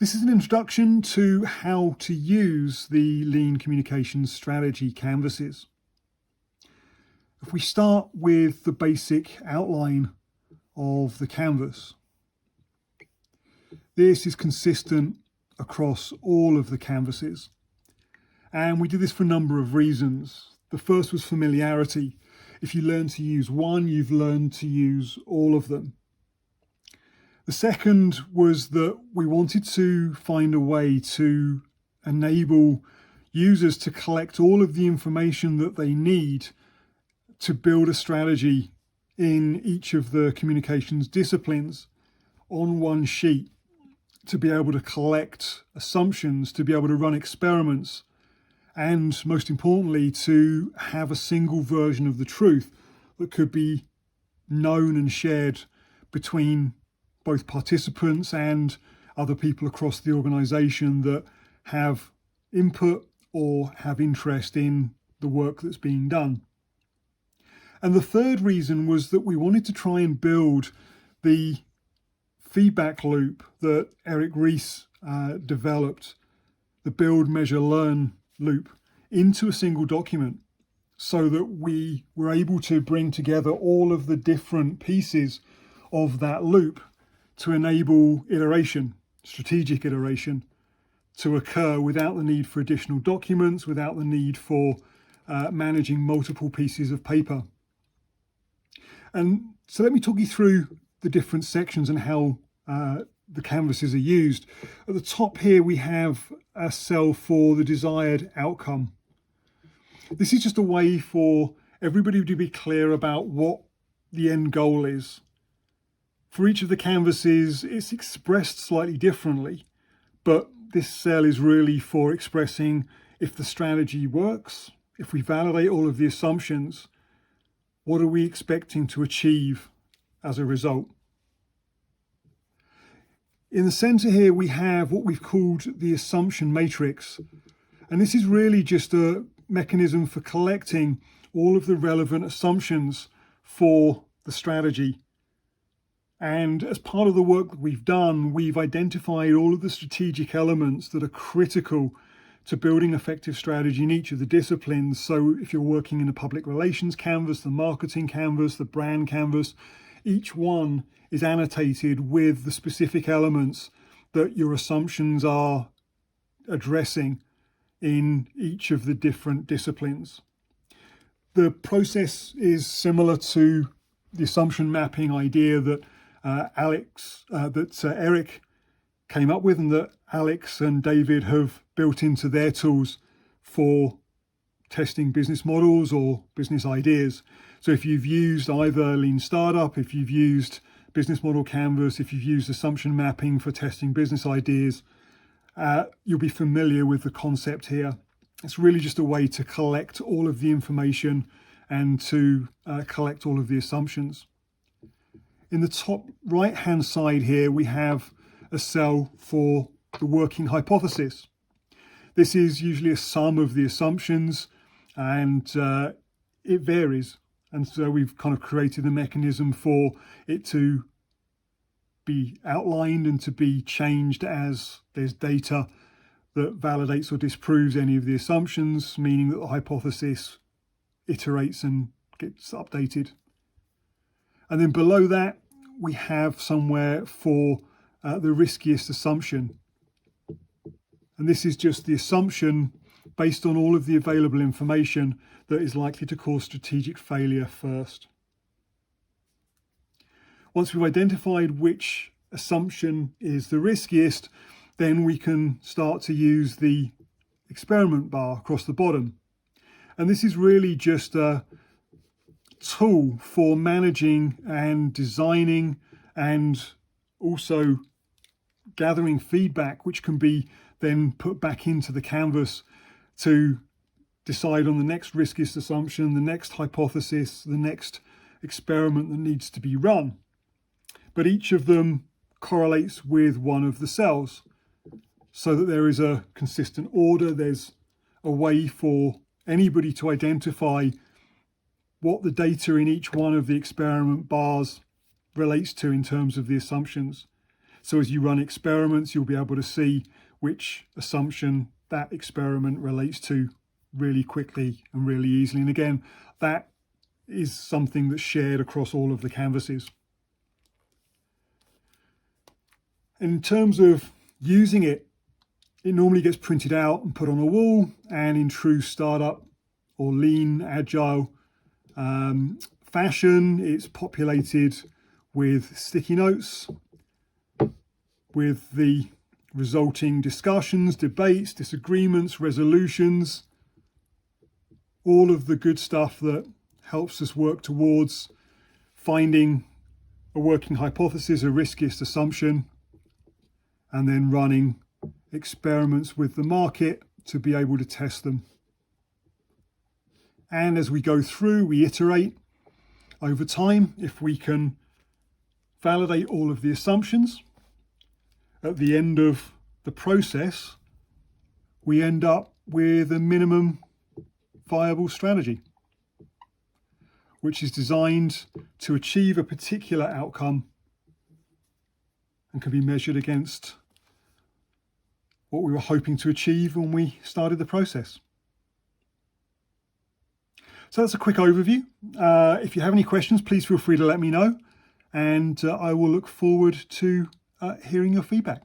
This is an introduction to how to use the Lean Communications Strategy canvases. If we start with the basic outline of the canvas, this is consistent across all of the canvases. And we did this for a number of reasons. The first was familiarity. If you learn to use one, you've learned to use all of them. The second was that we wanted to find a way to enable users to collect all of the information that they need to build a strategy in each of the communications disciplines on one sheet, to be able to collect assumptions, to be able to run experiments, and most importantly, to have a single version of the truth that could be known and shared between both participants and other people across the organisation that have input or have interest in the work that's being done. And the third reason was that we wanted to try and build the feedback loop that Eric Ries developed, the build, measure, learn loop, into a single document, so that we were able to bring together all of the different pieces of that loop to enable iteration, strategic iteration, to occur without the need for additional documents, without the need for managing multiple pieces of paper. And so let me talk you through the different sections and how the canvases are used. At the top here, we have a cell for the desired outcome. This is just a way for everybody to be clear about what the end goal is. For each of the canvases, it's expressed slightly differently, but this cell is really for expressing if the strategy works, if we validate all of the assumptions, what are we expecting to achieve as a result? In the center here, we have what we've called the assumption matrix. And this is really just a mechanism for collecting all of the relevant assumptions for the strategy. And as part of the work that we've done, we've identified all of the strategic elements that are critical to building effective strategy in each of the disciplines. So if you're working in the public relations canvas, the marketing canvas, the brand canvas, each one is annotated with the specific elements that your assumptions are addressing in each of the different disciplines. The process is similar to the assumption mapping idea that Eric came up with, and that Alex and David have built into their tools for testing business models or business ideas. So if you've used either Lean Startup, if you've used Business Model Canvas, if you've used assumption mapping for testing business ideas, you'll be familiar with the concept here. It's really just a way to collect all of the information and to collect all of the assumptions. In the top right-hand side here, we have a cell for the working hypothesis. This is usually a sum of the assumptions, and it varies. And so we've kind of created a mechanism for it to be outlined and to be changed as there's data that validates or disproves any of the assumptions, meaning that the hypothesis iterates and gets updated. And then below that, we have somewhere for the riskiest assumption. And this is just the assumption based on all of the available information that is likely to cause strategic failure first. Once we've identified which assumption is the riskiest, then we can start to use the experiment bar across the bottom. And this is really just a tool for managing and designing and also gathering feedback, which can be then put back into the canvas to decide on the next riskiest assumption, the next hypothesis, the next experiment that needs to be run. But each of them correlates with one of the cells so that there is a consistent order. There's a way for anybody to identify what the data in each one of the experiment bars relates to in terms of the assumptions. So as you run experiments, you'll be able to see which assumption that experiment relates to really quickly and really easily. And again, that is something that's shared across all of the canvases. In terms of using it, it normally gets printed out and put on a wall, and in true startup or lean, agile fashion, it's populated with sticky notes, with the resulting discussions, debates, disagreements, resolutions, all of the good stuff that helps us work towards finding a working hypothesis, a riskiest assumption, and then running experiments with the market to be able to test them. And as we go through, we iterate over time. If we can validate all of the assumptions, at the end of the process, we end up with a minimum viable strategy, which is designed to achieve a particular outcome and can be measured against what we were hoping to achieve when we started the process. So that's a quick overview. If you have any questions, please feel free to let me know, and I will look forward to hearing your feedback.